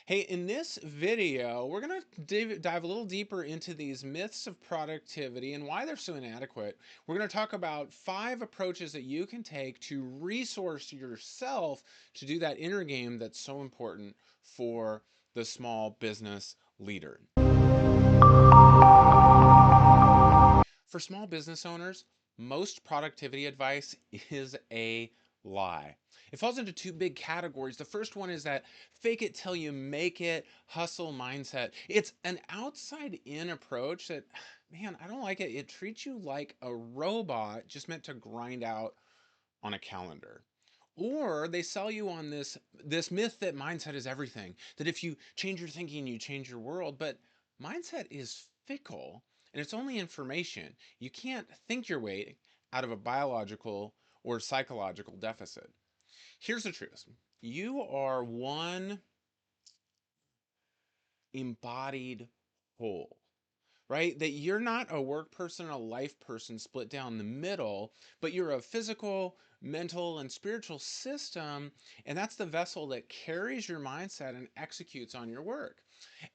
Hey, in this video, we're going to dive a little deeper into these myths of productivity and why they're so inadequate. We're going to talk about 5 approaches that you can take to resource yourself to do that inner game that's so important for the small business leader. For small business owners, most productivity advice is a lie. It falls into 2 big categories. The first one is that fake it till you make it hustle mindset. It's an outside in approach that, man, I don't like it. It treats you like a robot just meant to grind out on a calendar. Or they sell you on this myth that mindset is everything, that if you change your thinking, you change your world. But mindset is fickle and it's only information. You can't think your way out of a biological or psychological deficit. Here's the truth. You are one embodied whole, right? That you're not a work person, a life person split down the middle, but you're a physical, mental, and spiritual system. And that's the vessel that carries your mindset and executes on your work.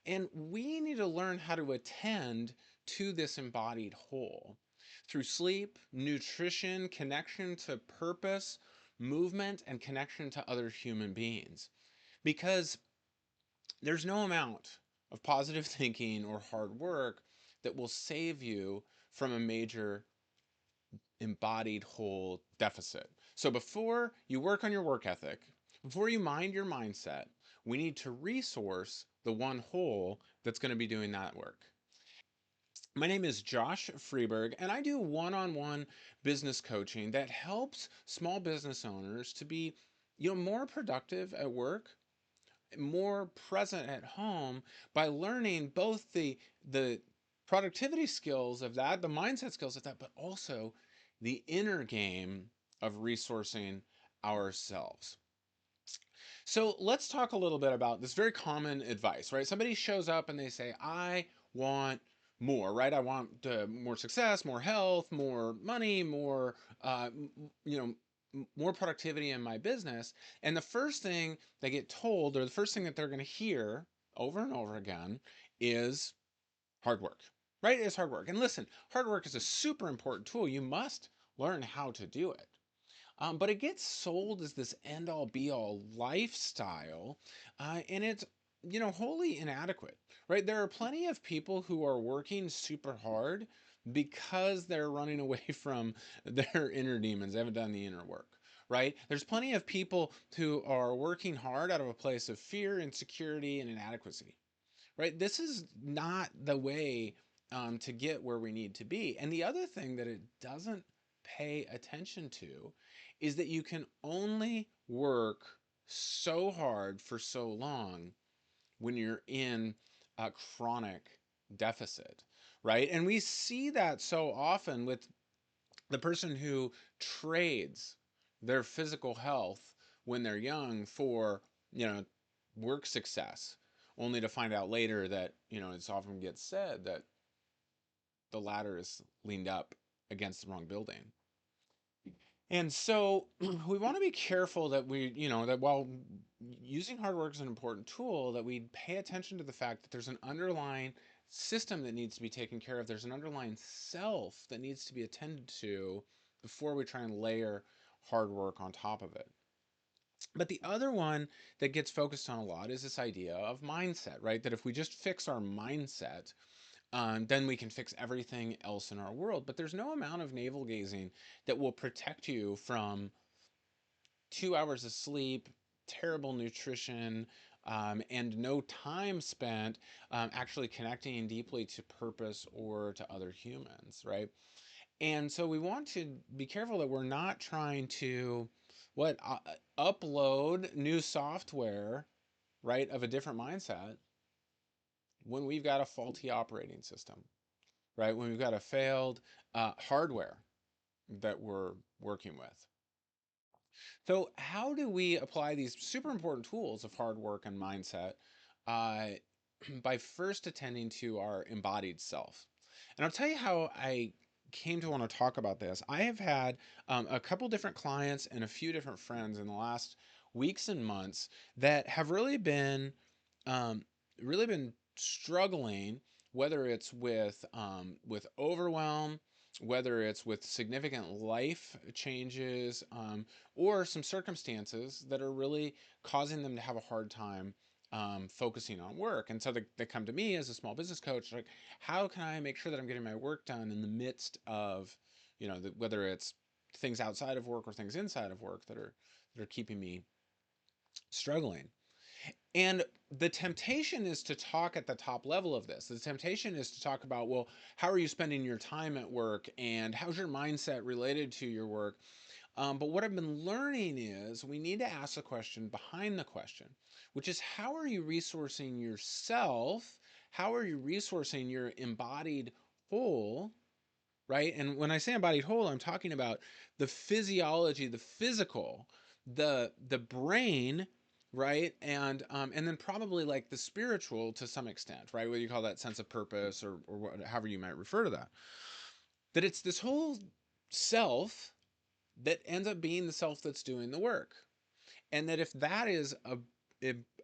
And we need to learn how to attend to this embodied whole through sleep, nutrition, connection to purpose, movement, and connection to other human beings. Because there's no amount of positive thinking or hard work that will save you from a major embodied whole deficit. So before you work on your work ethic, before you mind your mindset, we need to resource the one whole that's going to be doing that work. My name is Josh Friberg, and I do one-on-one business coaching that helps small business owners to be, more productive at work, more present at home by learning both the productivity skills of that, the mindset skills of that, but also the inner game of resourcing ourselves. So let's talk a little bit about this very common advice, right? Somebody shows up and they say, I want more, right? I want more success, more health, more money, more, you know, more productivity in my business. And the first thing they get told, or the first thing that they're going to hear over and over again, is hard work, right? It's hard work. And listen, hard work is a super important tool. You must learn how to do it. But it gets sold as this end all be all lifestyle, and it's wholly inadequate, right? There are plenty of people who are working super hard because they're running away from their inner demons. They haven't done the inner work, right? There's plenty of people who are working hard out of a place of fear, insecurity, and inadequacy, right? This is not the way to get where we need to be. And the other thing that it doesn't pay attention to is that you can only work so hard for so long when you're in a chronic deficit, right? And we see that so often with the person who trades their physical health when they're young for, work success, only to find out later that, it's often gets said that the ladder is leaned up against the wrong building. And so we want to be careful that that while using hard work is an important tool, that we pay attention to the fact that there's an underlying system that needs to be taken care of. There's an underlying self that needs to be attended to before we try and layer hard work on top of it. But the other one that gets focused on a lot is this idea of mindset, right? That if we just fix our mindset, then we can fix everything else in our world. But there's no amount of navel gazing that will protect you from 2 hours of sleep, terrible nutrition, and no time spent actually connecting deeply to purpose or to other humans, right? And so we want to be careful that we're not trying to what upload new software, right, of a different mindset when we've got a faulty operating system, right? When we've got a failed hardware that we're working with. So, how do we apply these super important tools of hard work and mindset uh, by first attending to our embodied self? And I'll tell you how I came to want to talk about this. I have had a couple different clients and a few different friends in the last weeks and months that have really been um, really been struggling, whether it's with overwhelm, whether it's with significant life changes, or some circumstances that are really causing them to have a hard time focusing on work. And so they come to me as a small business coach, like, how can I make sure that I'm getting my work done in the midst of, whether it's things outside of work or things inside of work that are keeping me struggling. And the temptation is to talk at the top level of this. The temptation is to talk about, well, how are you spending your time at work and how's your mindset related to your work? But what I've been learning is we need to ask the question behind the question, which is, how are you resourcing yourself? How are you resourcing your embodied whole? Right? And when I say embodied whole, I'm talking about the physiology, the physical, the brain, right? And then probably like the spiritual to some extent, right? What you call that sense of purpose, or however you might refer to that. That it's this whole self that ends up being the self that's doing the work. And that if that is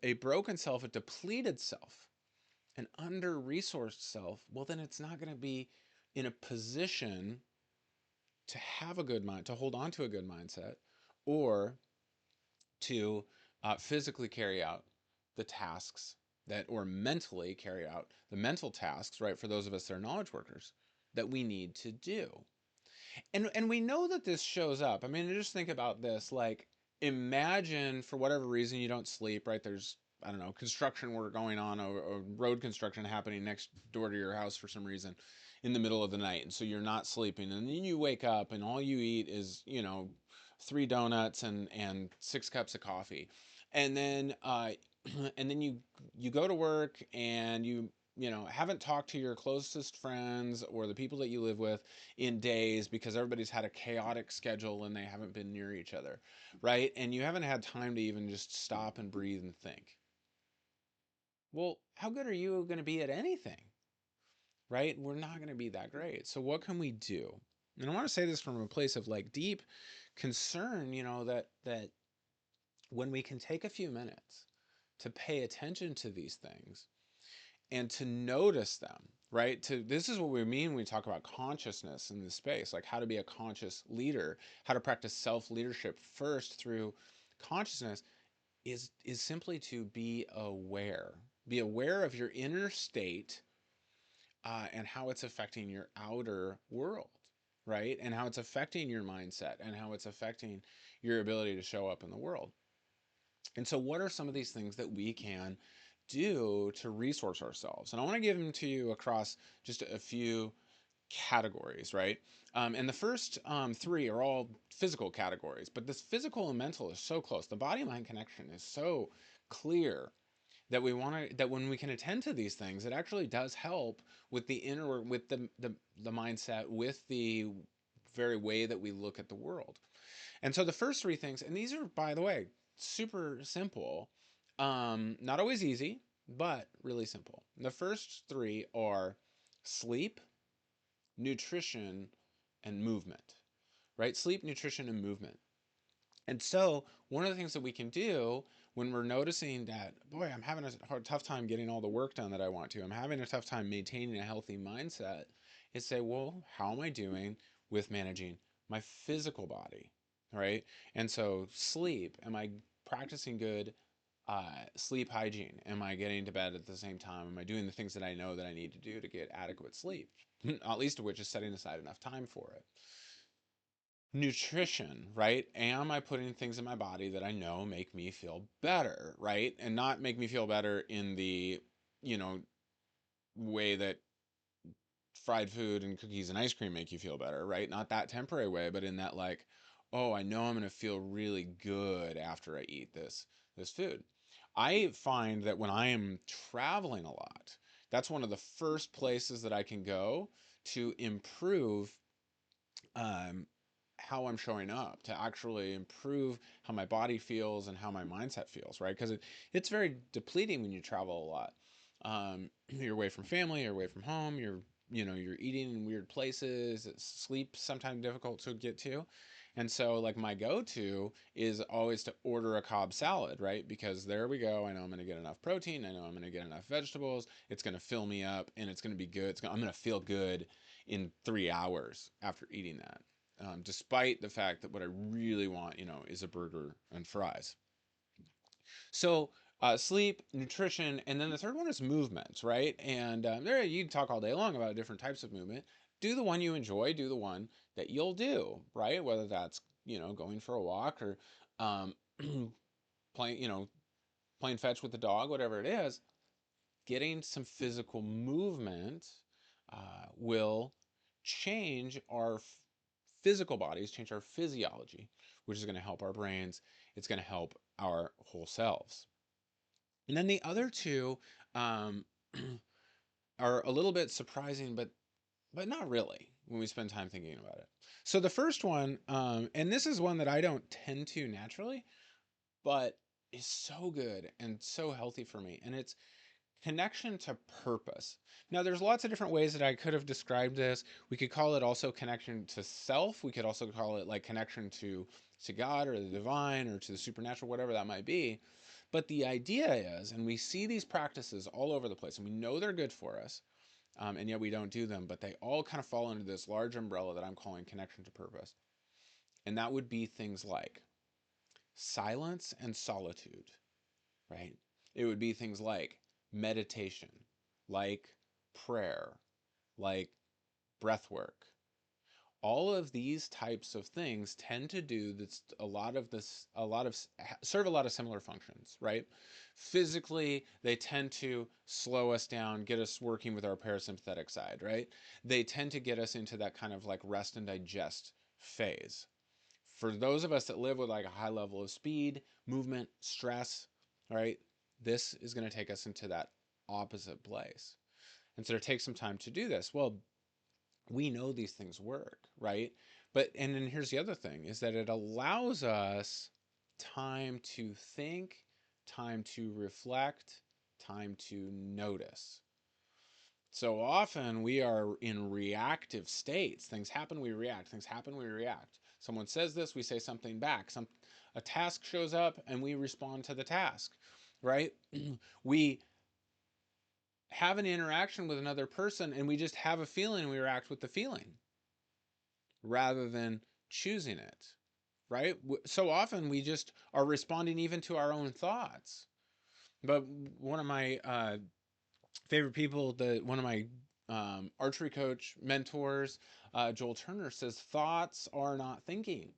a broken self, a depleted self, an under resourced self, well, then it's not going to be in a position to have a good mind, to hold on to a good mindset, or to physically carry out the tasks or mentally carry out the mental tasks, right? For those of us that are knowledge workers, that we need to do. And we know that this shows up. I mean, just think about this. Like, imagine for whatever reason you don't sleep, right? There's, I don't know, construction work going on, or road construction happening next door to your house for some reason in the middle of the night. And so you're not sleeping. And then you wake up and all you eat is, 3 donuts and 6 cups of coffee. And then, and then you go to work and you haven't talked to your closest friends or the people that you live with in days because everybody's had a chaotic schedule and they haven't been near each other, right? And you haven't had time to even just stop and breathe and think. Well, how good are you going to be at anything, right? We're not going to be that great. So what can we do? And I want to say this from a place of like deep concern, that when we can take a few minutes to pay attention to these things and to notice them, right? This is what we mean when we talk about consciousness in this space, like how to be a conscious leader, how to practice self-leadership first through consciousness is simply to be aware. Be aware of your inner state, and how it's affecting your outer world, right? And how it's affecting your mindset and how it's affecting your ability to show up in the world. And so, what are some of these things that we can do to resource ourselves? And I want to give them to you across just a few categories, right? And the first three are all physical categories, but this physical and mental is so close. The body mind connection is so clear that that when we can attend to these things, it actually does help with the inner, with the mindset, with the very way that we look at the world. And so the first three things, and these are, by the way, super simple, not always easy, but really simple. The first three are sleep, nutrition, and movement, right? Sleep, nutrition, and movement. And so one of the things that we can do when we're noticing that, boy, I'm having a tough time getting all the work done that I want to, I'm having a tough time maintaining a healthy mindset, is say, well, how am I doing with managing my physical body, right? And so sleep, am I practicing good sleep hygiene? Am I getting to bed at the same time? Am I doing the things that I know that I need to do to get adequate sleep? Not least of which is setting aside enough time for it. Nutrition, right? Am I putting things in my body that I know make me feel better, right? And not make me feel better in the, you know, way that fried food and cookies and ice cream make you feel better, right? Not that temporary way, but in that like, oh, I know I'm going to feel really good after I eat this food. I find that when I am traveling a lot, that's one of the first places that I can go to improve um, how I'm showing up, to actually improve how my body feels and how my mindset feels, right? Because it's very depleting when you travel a lot. You're away from family, you're away from home, you're eating in weird places. Sleep sometimes difficult to get to, And so, like, my go-to is always to order a Cobb salad, right? Because there we go. I know I'm going to get enough protein. I know I'm going to get enough vegetables. It's going to fill me up, and it's going to be good. I'm going to feel good in 3 hours after eating that. Despite the fact that what I really want, is a burger and fries. So sleep, nutrition, and then the third one is movement, right? And there you can talk all day long about different types of movement. Do the one you enjoy. Do the one that you'll do, right? Whether that's going for a walk or um, playing playing fetch with the dog, whatever it is. Getting some physical movement will change our physical bodies, change our physiology, which is going to help our brains. It's going to help our whole selves. And then the other two um, are a little bit surprising, but not really when we spend time thinking about it. So the first one, and this is one that I don't tend to naturally, but is so good and so healthy for me, and it's connection to purpose. Now, there's lots of different ways that I could have described this. We could call it also connection to self. We could also call it like connection to God or the divine or to the supernatural, whatever that might be. But the idea is, and we see these practices all over the place, and we know they're good for us, and yet we don't do them, but they all kind of fall under this large umbrella that I'm calling connection to purpose. And that would be things like silence and solitude, right? It would be things like meditation, like prayer, like breath work. All of these types of things tend to do this, a lot of serve a lot of similar functions, right? Physically, they tend to slow us down, get us working with our parasympathetic side, right? They tend to get us into that kind of like rest and digest phase. For those of us that live with like a high level of speed, movement, stress, right? This is going to take us into that opposite place. And so it takes some time to do this. Well, we know these things work, right? And then here's the other thing is that it allows us time to think, time to reflect, time to notice. So often we are in reactive states. Things happen, we react. Things happen, we react. Someone says this, we say something back. A task shows up and we respond to the task, right? We have an interaction with another person and we just have a feeling and we react with the feeling rather than choosing it, right? So often we just are responding even to our own thoughts. But one of my favorite people, one of my archery coach mentors, Joel Turner, says thoughts are not thinking.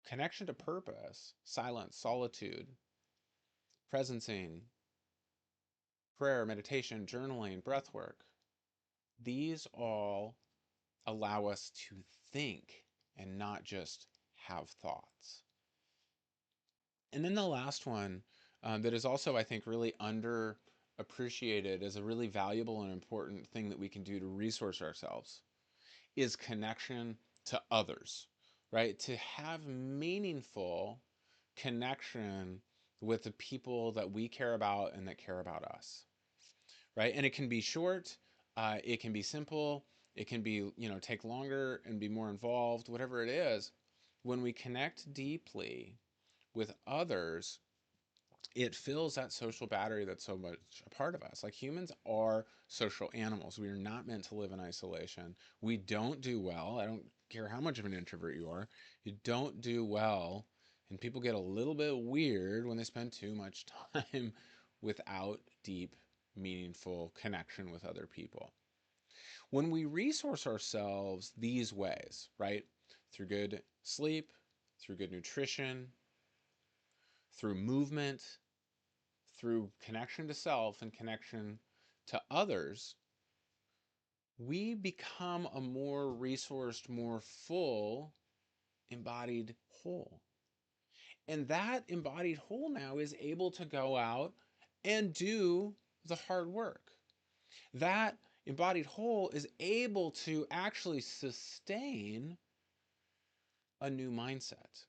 Connection to purpose, silence, solitude, presencing, prayer, meditation, journaling, breath work, these all allow us to think and not just have thoughts. And then the last one that is also, I think, really underappreciated as a really valuable and important thing that we can do to resource ourselves is connection to others, right? To have meaningful connection with the people that we care about and that care about us, right? And it can be short, it can be simple, it can be, take longer and be more involved, whatever it is. When we connect deeply with others, it fills that social battery that's so much a part of us. Like humans are social animals. We are not meant to live in isolation. We don't do well. I don't care how much of an introvert you are. You don't do well. And people get a little bit weird when they spend too much time without deep, meaningful connection with other people. When we resource ourselves these ways, right? Through good sleep, through good nutrition, through movement, through connection to self and connection to others, we become a more resourced, more full, embodied whole. And that embodied whole now is able to go out and do the hard work. That embodied whole is able to actually sustain a new mindset.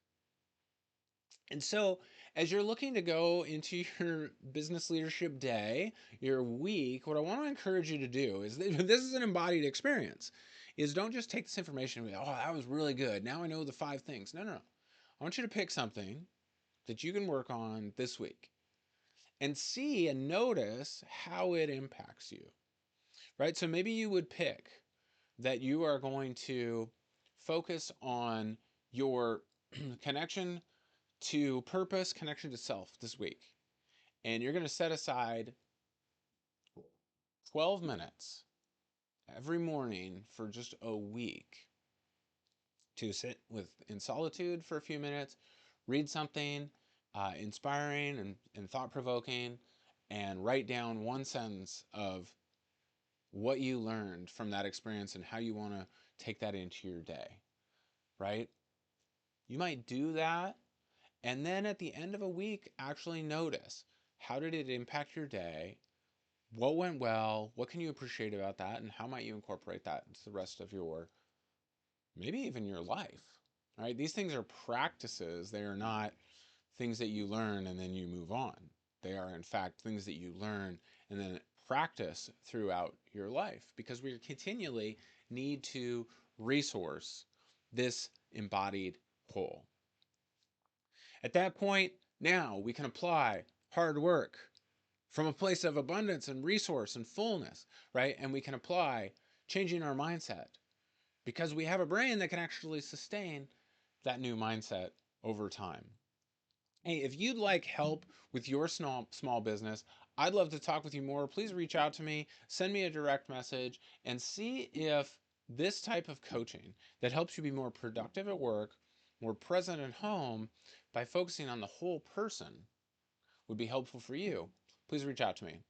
And so, as you're looking to go into your business leadership day, your week, what I want to encourage you to do is this is an embodied experience. is don't just take this information and be, oh, that was really good. Now I know the 5 things. No, no, no. I want you to pick something that you can work on this week and see and notice how it impacts you, right? So maybe you would pick that you are going to focus on your connection to purpose, connection to self this week. And you're going to set aside 12 minutes every morning for just a week to sit in solitude for a few minutes, read something inspiring and thought-provoking, and write down one sentence of what you learned from that experience and how you want to take that into your day, right? You might do that, and then at the end of a week, actually notice, how did it impact your day? What went well? What can you appreciate about that? And how might you incorporate that into the rest of your, maybe even your life? All right, these things are practices. They are not things that you learn and then you move on. They are, in fact, things that you learn and then practice throughout your life, because we continually need to resource this embodied whole. At that point, now we can apply hard work from a place of abundance and resource and fullness, right? And we can apply changing our mindset, because we have a brain that can actually sustain that new mindset over time. Hey, if you'd like help with your small business, I'd love to talk with you more. Please reach out to me, send me a direct message, and see if this type of coaching that helps you be more productive at work, more present at home by focusing on the whole person would be helpful for you. Please reach out to me.